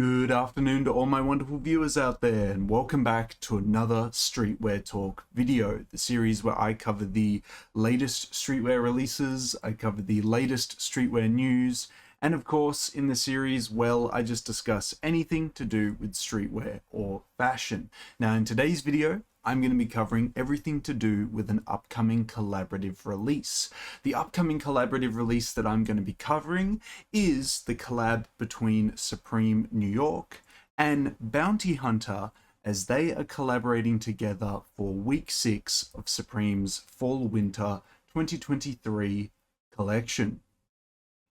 Good afternoon to all my wonderful viewers out there, and welcome back to another Streetwear Talk video, the series where I cover the latest streetwear releases, I cover the latest streetwear news, and of course in the series, well, I just discuss anything to do with streetwear or fashion. Now in today's video, I'm going to be covering everything to do with an upcoming collaborative release. The upcoming collaborative release that I'm going to be covering is the collab between Supreme New York and Bounty Hunter, as they are collaborating together for week 6 of Supreme's Fall/Winter 2023 collection.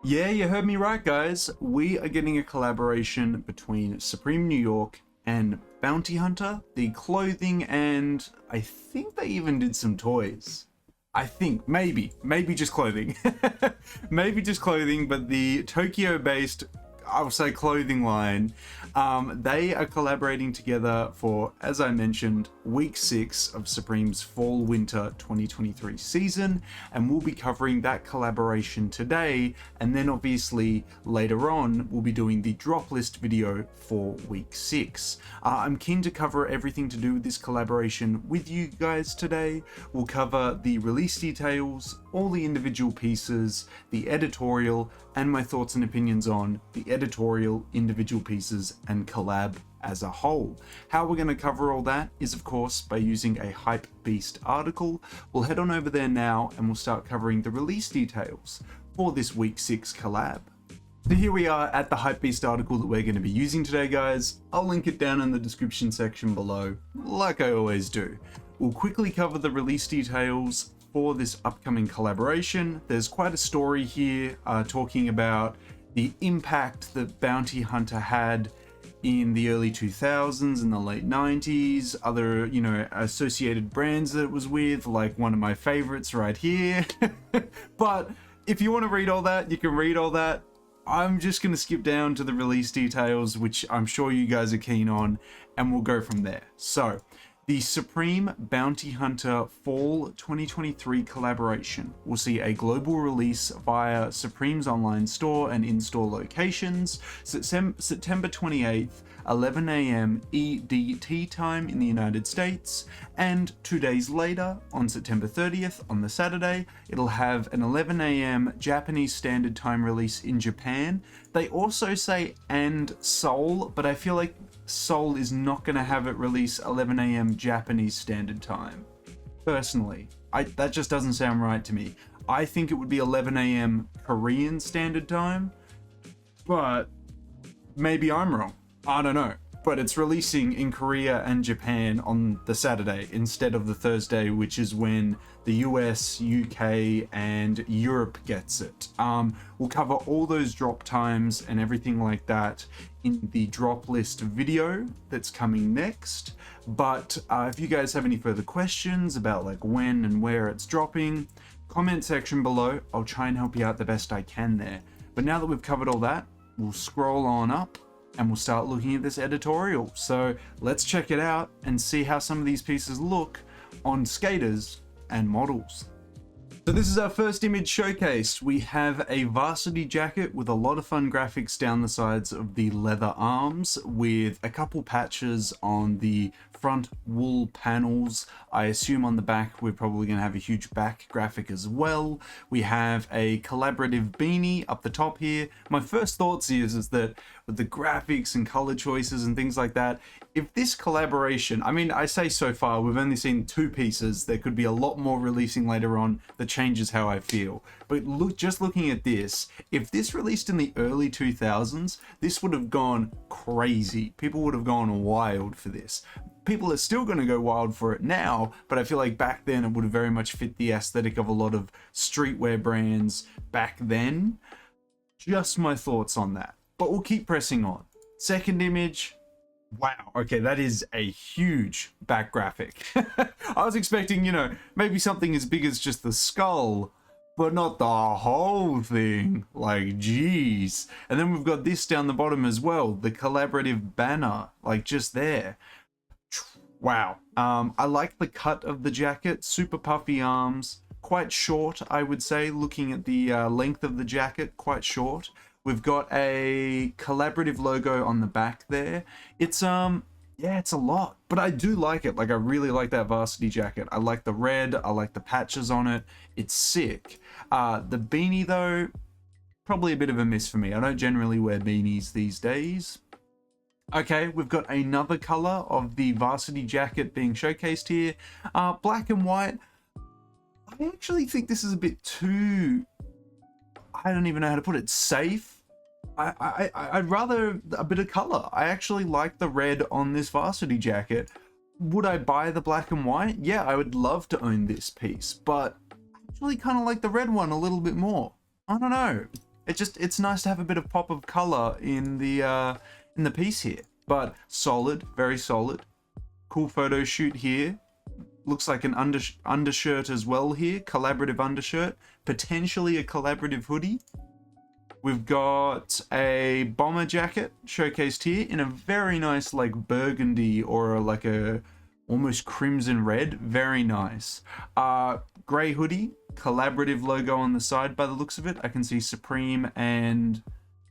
Yeah, you heard me right, guys. We are getting a collaboration between Supreme New York and Bounty Hunter, the clothing, and I think they even did some toys. I think, maybe just clothing. Maybe just clothing, but the Tokyo-based, I'll say, clothing line, they are collaborating together for, as I mentioned, week 6 of Supreme's Fall/Winter 2023 season, and we'll be covering that collaboration today, and then obviously later on we'll be doing the drop list video for week 6. I'm keen to cover everything to do with this collaboration with you guys today. We'll cover the release details, all the individual pieces, the editorial, and my thoughts and opinions on the editorial, individual pieces, and collab as a whole. How we're going to cover all that is, of course, by using a HYPEBEAST article. We'll head on over there now and we'll start covering the release details for this week 6 collab. So here we are at the HYPEBEAST article that we're going to be using today, guys. I'll link it down in the description section below, like I always do. We'll quickly cover the release details for this upcoming collaboration. There's quite a story here talking about the impact that Bounty Hunter had in the early 2000s and the late 90s, other, associated brands that it was with, like one of my favorites right here. But if you want to read all that, you can read all that. I'm just going to skip down to the release details, which I'm sure you guys are keen on, and we'll go from there. So, the Supreme Bounty Hunter Fall 2023 collaboration will see a global release via Supreme's online store and in-store locations, September 28th, 11 AM EDT time in the United States, and 2 days later, on September 30th, on the Saturday, it'll have an 11 AM Japanese Standard Time release in Japan. They also say and Seoul, but I feel like Seoul is not going to have it release 11 AM Japanese Standard Time. Personally, that just doesn't sound right to me. I think it would be 11 AM Korean Standard Time, but maybe I'm wrong. I don't know. But it's releasing in Korea and Japan on the Saturday instead of the Thursday, which is when the US, UK, and Europe gets it. We'll cover all those drop times and everything like that in the drop list video that's coming next. But if you guys have any further questions about like when and where it's dropping, comment section below. I'll try and help you out the best I can there. But now that we've covered all that, we'll scroll on up and we'll start looking at this editorial. So let's check it out and see how some of these pieces look on skaters and models. So this is our first image showcased. We have a varsity jacket with a lot of fun graphics down the sides of the leather arms, with a couple patches on the front wool panels. I assume on the back we're probably going to have a huge back graphic as well. We have a collaborative beanie up the top here. My first thoughts is that with the graphics and color choices and things like that, if this collaboration, I mean, I say so far we've only seen 2 pieces, there could be a lot more releasing later on that changes how I feel. But look, just looking at this, if this released in the early 2000s, this would have gone crazy. People would have gone wild for this. People are still going to go wild for it now, but I feel like back then it would have very much fit the aesthetic of a lot of streetwear brands back then. Just my thoughts on that. But we'll keep pressing on. Second image. Wow, okay, that is a huge back graphic. I was expecting, maybe something as big as just the skull, but not the whole thing. Like, geez. And then we've got this down the bottom as well, the collaborative banner, like just there. Wow. I like the cut of the jacket, super puffy arms, quite short, I would say, looking at the length of the jacket, quite short, We've got a collaborative logo on the back there. It's yeah, it's a lot, but I do like it. Like, I really like that varsity jacket. I like the red, I like the patches on it. It's sick. The beanie though, probably a bit of a miss for me. I don't generally wear beanies these days. Okay, we've got another color of the varsity jacket being showcased here. Black and white. I actually think this is a bit too, I don't even know how to put it, safe. I'd rather a bit of color. I actually like the red on this varsity jacket. Would I buy the black and white? Yeah, I would love to own this piece, but I actually kind of like the red one a little bit more. I don't know. It's nice to have a bit of pop of color in the piece here. But solid, very solid. Cool photo shoot here. Looks like an undershirt as well here. Collaborative undershirt. Potentially a collaborative hoodie. We've got a bomber jacket showcased here in a very nice like burgundy or like a almost crimson red. Very nice. Grey hoodie, collaborative logo on the side by the looks of it. I can see Supreme and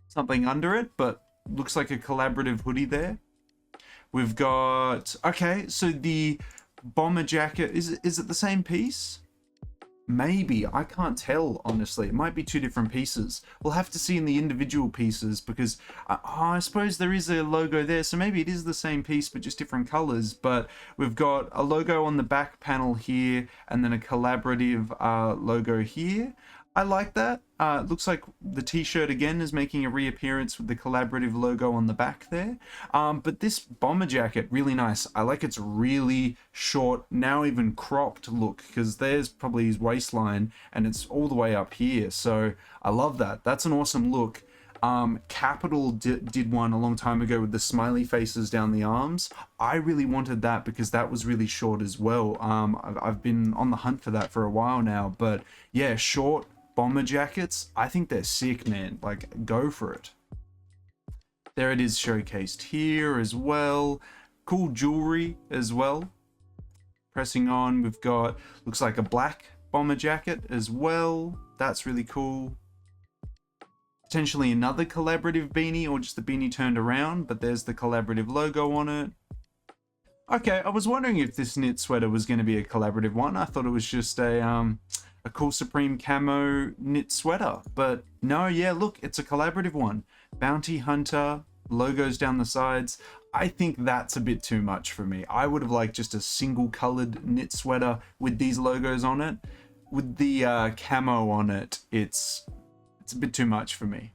something under it, but looks like a collaborative hoodie there. We've got, okay, so the bomber jacket, is it the same piece? Maybe, I can't tell, honestly. It might be two different pieces. We'll have to see in the individual pieces because I suppose there is a logo there, so maybe it is the same piece but just different colors. But we've got a logo on the back panel here and then a collaborative logo here. I like that. It looks like the t-shirt again is making a reappearance with the collaborative logo on the back there. But this bomber jacket, really nice. I like its really short, now even cropped look, because there's probably his waistline and it's all the way up here. So I love that. That's an awesome look. Capital did one a long time ago with the smiley faces down the arms. I really wanted that because that was really short as well. I've been on the hunt for that for a while now, but yeah, short bomber jackets, I think they're sick, man. Like, go for it. There it is showcased here as well. Cool jewelry as well. Pressing on, we've got, looks like a black bomber jacket as well. That's really cool. Potentially another collaborative beanie or just the beanie turned around, but there's the collaborative logo on it. Okay, I was wondering if this knit sweater was going to be a collaborative one. I thought it was just a cool Supreme camo knit sweater, but no, yeah, look, it's a collaborative one. Bounty Hunter, logos down the sides. I think that's a bit too much for me. I would have liked just a single colored knit sweater with these logos on it. With the camo on it, it's a bit too much for me.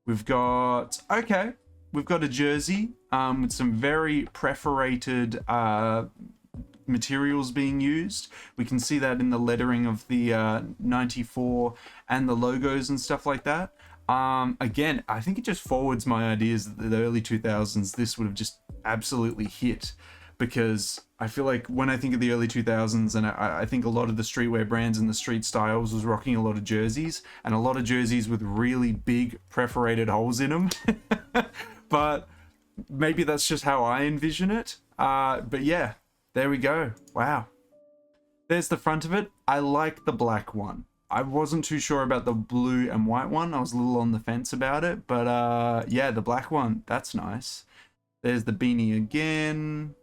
We've got, okay, we've got a jersey with some very perforated materials being used. We can see that in the lettering of the 94 and the logos and stuff like that. Again, I think it just forwards my ideas that the early 2000s this would have just absolutely hit, because I feel like when I think of the early 2000s, and I think a lot of the streetwear brands and the street styles was rocking a lot of jerseys, and a lot of jerseys with really big perforated holes in them. But maybe that's just how I envision it. But yeah, there we go. Wow. There's the front of it. I like the black one. I wasn't too sure about the blue and white one. I was a little on the fence about it, but yeah, the black one, that's nice. There's the beanie again.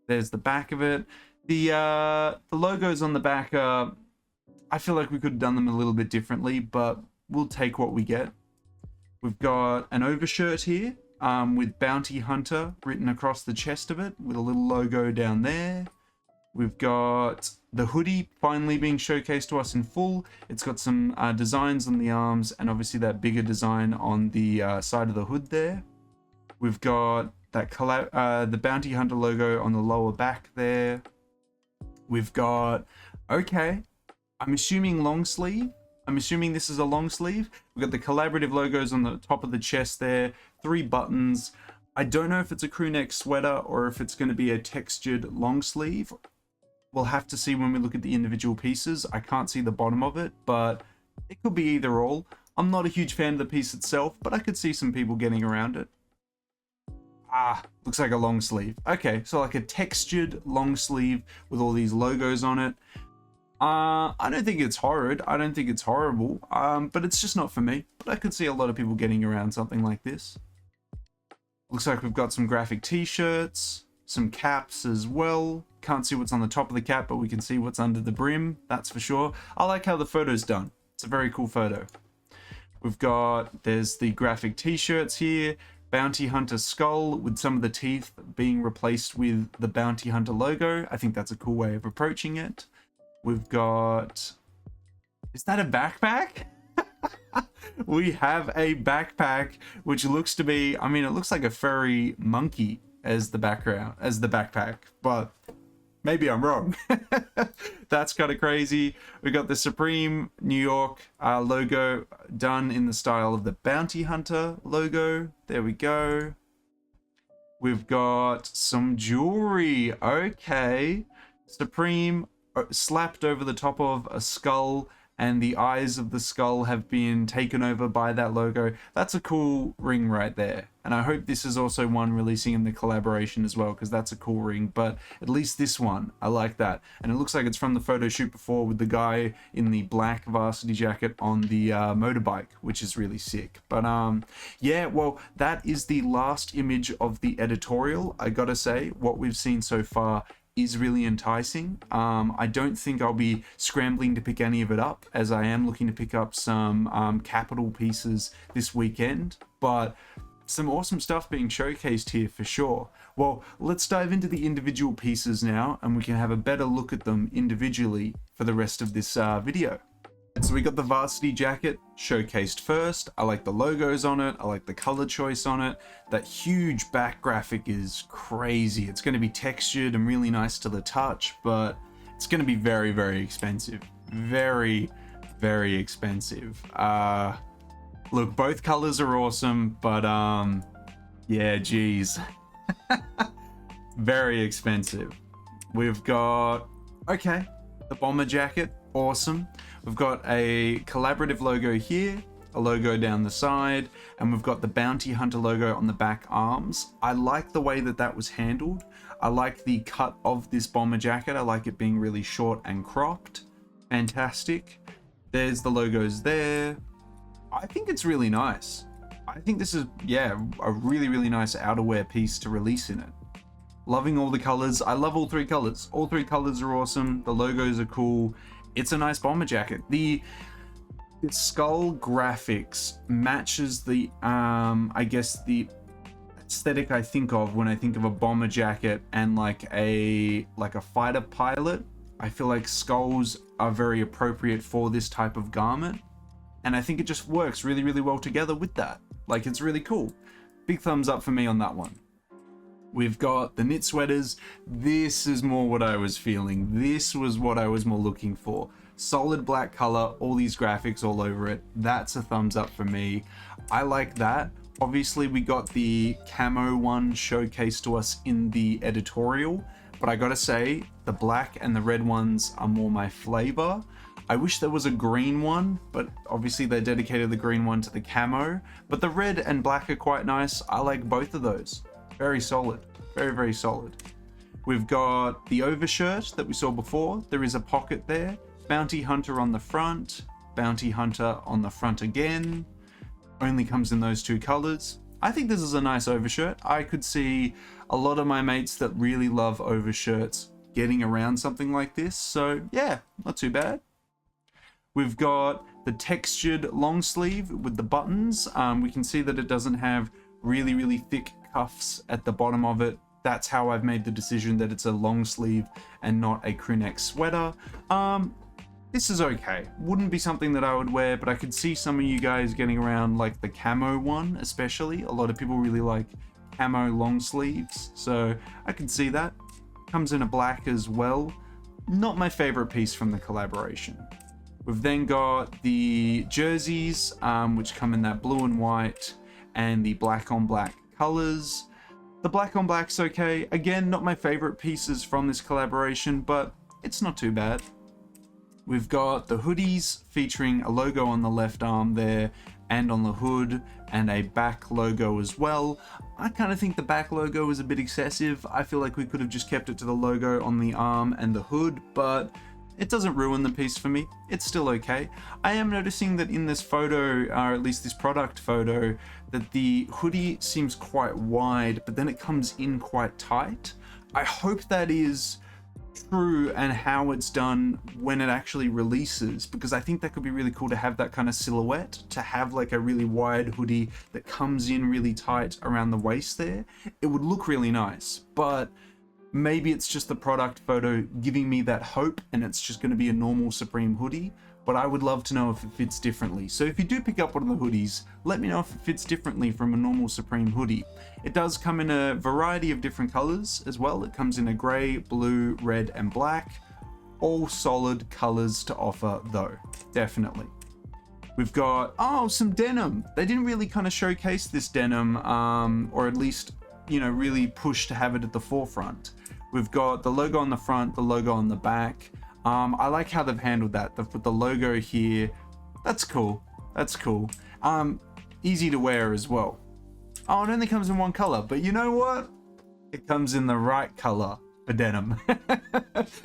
There's the back of it. The logos on the back, I feel like we could have done them a little bit differently, but we'll take what we get. We've got an overshirt here with Bounty Hunter written across the chest of it with a little logo down there. We've got the hoodie finally being showcased to us in full. It's got some designs on the arms and obviously that bigger design on the side of the hood there. We've got that the Bounty Hunter logo on the lower back there. We've got, okay, I'm assuming long sleeve. I'm assuming this is a long sleeve. We've got the collaborative logos on the top of the chest there, 3 buttons. I don't know if it's a crew neck sweater or if it's going to be a textured long sleeve. We'll have to see when we look at the individual pieces. I can't see the bottom of it, but it could be either or. I'm not a huge fan of the piece itself, but I could see some people getting around it. Looks like a long sleeve. Okay, so like a textured long sleeve with all these logos on it. I don't think it's horrid. I don't think it's horrible. But it's just not for me. But I could see a lot of people getting around something like this. Looks like we've got some graphic t-shirts, some caps as well. Can't see what's on the top of the cap, but we can see what's under the brim. That's for sure. I like how the photo's done. It's a very cool photo. There's the graphic t-shirts here. Bounty Hunter skull with some of the teeth being replaced with the Bounty Hunter logo. I think that's a cool way of approaching it. We've got... Is that a backpack? We have a backpack, which looks to be... I mean, it looks like a furry monkey as the backpack, but maybe I'm wrong. That's kind of crazy. We got the Supreme New York logo done in the style of the Bounty Hunter logo. There we go. We've got some jewelry. Okay. Supreme slapped over the top of a skull, and the eyes of the skull have been taken over by that logo. That's a cool ring right there. And I hope this is also one releasing in the collaboration as well, because that's a cool ring. But at least this one, I like that. And it looks like it's from the photo shoot before with the guy in the black varsity jacket on the motorbike, which is really sick. But yeah, well, that is the last image of the editorial. I gotta say, what we've seen so far is really enticing. I don't think I'll be scrambling to pick any of it up, as I am looking to pick up some capital pieces this weekend, but some awesome stuff being showcased here for sure. Well, let's dive into the individual pieces now, and we can have a better look at them individually for the rest of this video. So we got the varsity jacket showcased first. I like the logos on it. I like the color choice on it. That huge back graphic is crazy. It's going to be textured and really nice to the touch, but it's going to be very, very expensive. Very, very expensive. Look, both colors are awesome, but yeah, geez. Very expensive. We've got, okay, the bomber jacket, awesome. We've got a collaborative logo here, a logo down the side, and we've got the Bounty Hunter logo on the back arms. I like the way that that was handled. I like the cut of this bomber jacket. I like it being really short and cropped. Fantastic. There's the logos there. I think it's really nice. I think this is, yeah, a really, really nice outerwear piece to release in it. Loving all the colors. I love all three colors. All three colors are awesome. The logos are cool. It's a nice bomber jacket. The skull graphics matches the, I guess the aesthetic I think of when I think of a bomber jacket and like a fighter pilot. I feel like skulls are very appropriate for this type of garment. And I think it just works really, really well together with that. Like, it's really cool. Big thumbs up for me on that one. We've got the knit sweaters. This is more what I was feeling. This was what I was more looking for. Solid black color, all these graphics all over it. That's a thumbs up for me. I like that. Obviously, we got the camo one showcased to us in the editorial, but I gotta say, the black and the red ones are more my flavor. I wish there was a green one, but obviously they dedicated the green one to the camo. But the red and black are quite nice. I like both of those. Very solid. Very, very solid. We've got the overshirt that we saw before. There is a pocket there. Bounty Hunter on the front. Bounty Hunter on the front again. Only comes in those two colors. I think this is a nice overshirt. I could see a lot of my mates that really love overshirts getting around something like this. So yeah, not too bad. We've got the textured long sleeve with the buttons. We can see that it doesn't have really, really thick cuffs at the bottom of it. That's how I've made the decision that it's a long sleeve and not a crew neck sweater. This is okay. Wouldn't be something that I would wear, but I could see some of you guys getting around like the camo one, especially. A lot of people really like camo long sleeves, so I can see that. Comes in a black as well. Not my favorite piece from the collaboration. We've then got the jerseys, which come in that blue and white and the black on black colors. The black on black's okay. Again, not my favorite pieces from this collaboration, but it's not too bad. We've got the hoodies featuring a logo on the left arm there and on the hood, and a back logo as well. I kind of think the back logo is a bit excessive. I feel like we could have just kept it to the logo on the arm and the hood, but It doesn't ruin the piece for me. It's still okay. I am noticing that in this photo, or at least this product photo, that the hoodie seems quite wide, but then it comes in quite tight. I hope that is true and how it's done when it actually releases, because I think that could be really cool to have that kind of silhouette, to have like a really wide hoodie that comes in really tight around the waist there. It would look really nice, but maybe it's just the product photo giving me that hope and it's just going to be a normal Supreme hoodie, but I would love to know if it fits differently. So if you do pick up one of the hoodies, let me know if it fits differently from a normal Supreme hoodie. It does come in a variety of different colors as well. It comes in a gray, blue, red, and black. All solid colors to offer though, definitely. We've got, oh, some denim. They didn't really kind of showcase this denim, or at least, you know, really push to have it at the forefront. We've got the logo on the front, the logo on the back. I like how they've handled that. They've put the logo here. That's cool. That's cool. Easy to wear as well. Oh, it only comes in one color, but you know what? It comes in the right color for denim.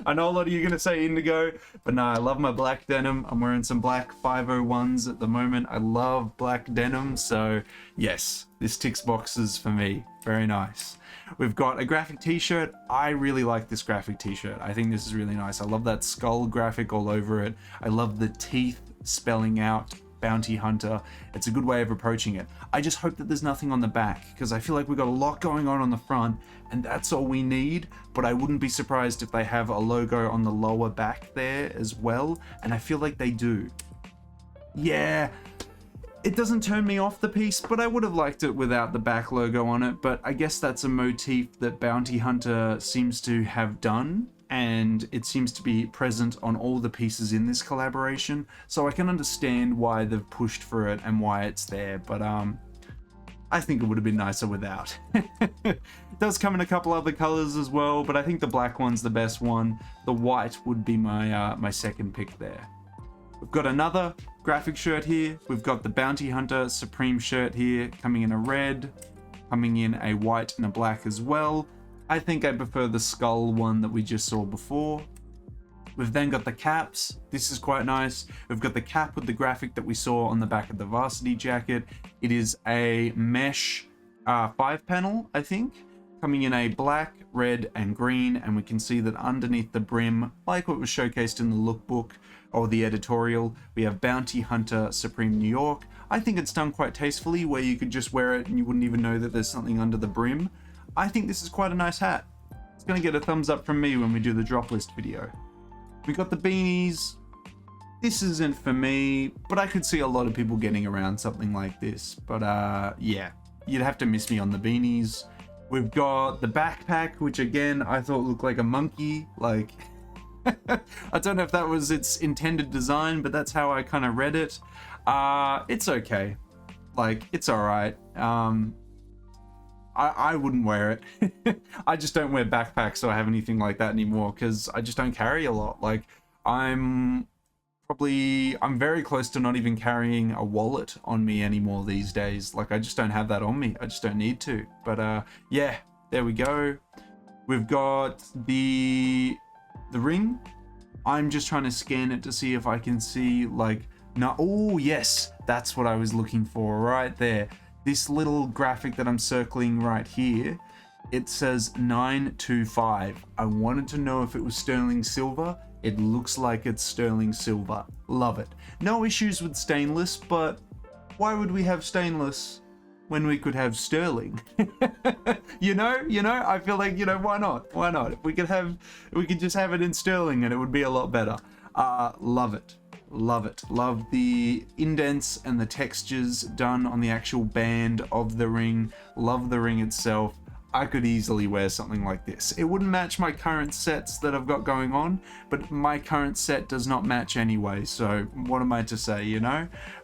I know a lot of you are going to say indigo, but no, I love my black denim. I'm wearing some black 501s at the moment. I love black denim, so yes, this ticks boxes for me. Very nice. We've got a graphic t-shirt. I really like this graphic t-shirt. I think this is really nice. I love that skull graphic all over it. I love the teeth spelling out Bounty Hunter. It's a good way of approaching it. I just hope that there's nothing on the back, because I feel like we've got a lot going on the front and that's all we need, but I wouldn't be surprised if they have a logo on the lower back there as well, and I feel like they do. Yeah, it doesn't turn me off the piece, but I would have liked it without the back logo on it, but I guess that's a motif that Bounty Hunter seems to have done, and it seems to be present on all the pieces in this collaboration, so I can understand why they've pushed for it and why it's there, but I think it would have been nicer without. It does come in a couple other colors as well, but I think the black one's the best one. The white would be my my second pick there. We've got another graphic shirt here. We've got the Bounty Hunter Supreme shirt here, coming in a red, coming in a white and a black as well. I think I prefer the skull one that we just saw before. We've then got the caps. This is quite nice. We've got the cap with the graphic that we saw on the back of the varsity jacket. It is a mesh 5-panel, I think, coming in a black, red, and green, and we can see that underneath the brim, like what was showcased in the lookbook or the editorial, we have Bounty Hunter Supreme New York. I think it's done quite tastefully, where you could just wear it and you wouldn't even know that there's something under the brim. I think this is quite a nice hat. It's gonna get a thumbs up from me when we do the drop list video. We got the beanies. This isn't for me, but I could see a lot of people getting around something like this. But yeah, you'd have to miss me on the beanies. We've got the backpack, which again, I thought looked like a monkey. Like, I don't know if that was its intended design, but that's how I kind of read it. It's okay. Like, it's all right. I wouldn't wear it. I just don't wear backpacks or have anything like that anymore, because I just don't carry a lot. Like, I'm very close to not even carrying a wallet on me anymore these days. Like, I just don't have that on me. I just don't need to. But yeah, there we go. We've got the ring. I'm just trying to scan it to see if I can see, like, no, oh yes, that's what I was looking for right there. This little graphic that I'm circling right here, it says 925. I wanted to know if it was sterling silver. It looks like it's sterling silver. Love it. No issues with stainless, but why would we have stainless when we could have sterling? you know, I feel like, why not? Why not? If we could just have it in sterling and it would be a lot better. Love it. Love it. Love the indents and the textures done on the actual band of the ring. Love the ring itself. I could easily wear something like this. It wouldn't match my current sets that I've got going on, but my current set does not match anyway, so what am I to say,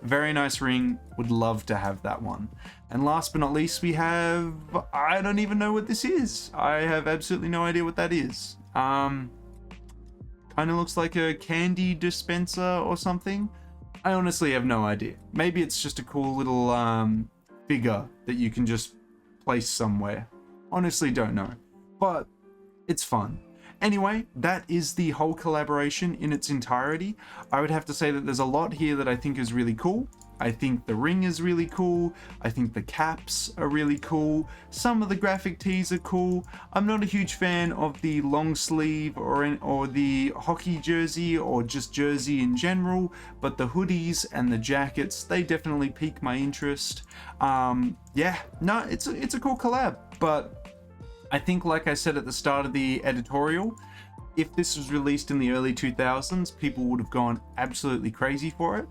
Very nice ring. Would love to have that one. And last but not least, we have, I don't even know what this is. I have absolutely no idea what that is. Kind of looks like a candy dispenser or something. I honestly have no idea. Maybe it's just a cool little figure that you can just place somewhere. Honestly don't know. But it's fun. Anyway, that is the whole collaboration in its entirety. I would have to say that there's a lot here that I think is really cool. I think the ring is really cool. I think the caps are really cool. Some of the graphic tees are cool. I'm not a huge fan of the long sleeve or the hockey jersey or just jersey in general, but the hoodies and the jackets, they definitely pique my interest. Yeah, no, it's a cool collab, but I think, like I said at the start of the editorial, if this was released in the early 2000s, people would have gone absolutely crazy for it.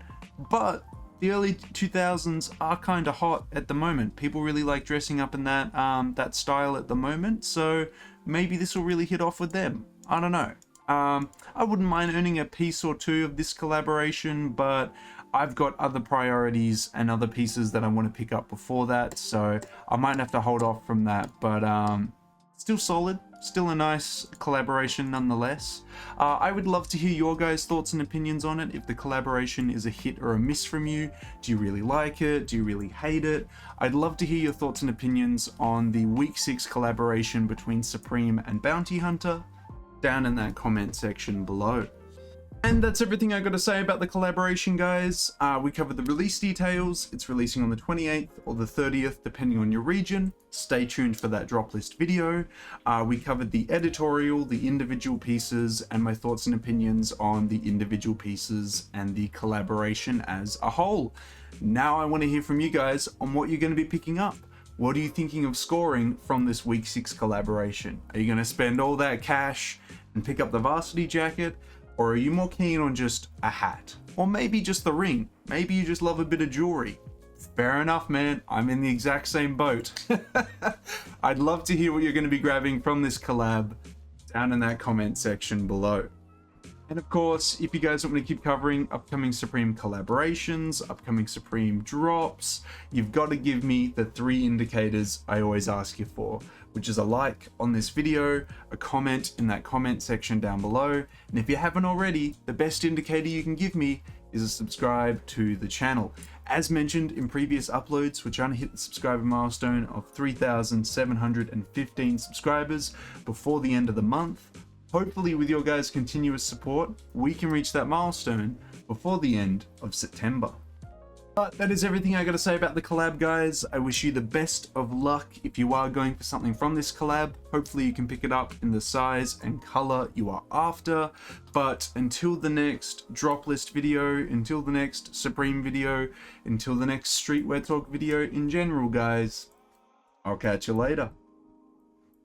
But the early 2000s are kind of hot at the moment. People really like dressing up in that style at the moment, so maybe this will really hit off with them. I don't know. I wouldn't mind earning a piece or two of this collaboration, but I've got other priorities and other pieces that I want to pick up before that, so I might have to hold off from that, but still solid. Still a nice collaboration nonetheless. I would love to hear your guys' thoughts and opinions on it. If the collaboration is a hit or a miss from you, do you really like it? Do you really hate it? I'd love to hear your thoughts and opinions on the week 6 collaboration between Supreme and Bounty Hunter down in that comment section below. And that's everything I got to say about the collaboration, guys. We covered the release details. It's releasing on the 28th or the 30th, depending on your region. Stay tuned for that drop list video. We covered the editorial, the individual pieces, and my thoughts and opinions on the individual pieces and the collaboration as a whole. Now I want to hear from you guys on what you're going to be picking up. What are you thinking of scoring from this week 6 collaboration? Are you going to spend all that cash and pick up the varsity jacket? Or are you more keen on just a hat? Or maybe just the ring? Maybe you just love a bit of jewelry. Fair enough, man. I'm in the exact same boat. I'd love to hear what you're going to be grabbing from this collab down in that comment section below. And of course, if you guys want me to keep covering upcoming Supreme collaborations, upcoming Supreme drops, you've got to give me the 3 indicators I always ask you for, which is a like on this video, a comment in that comment section down below, and if you haven't already, the best indicator you can give me is a subscribe to the channel. As mentioned in previous uploads, we're trying to hit the subscriber milestone of 3,715 subscribers before the end of the month. Hopefully with your guys' continuous support, we can reach that milestone before the end of September. But that is everything I got to say about the collab, guys. I wish you the best of luck if you are going for something from this collab. Hopefully you can pick it up in the size and color you are after. But until the next drop list video, until the next Supreme video, until the next Streetwear Talk video in general, guys, I'll catch you later.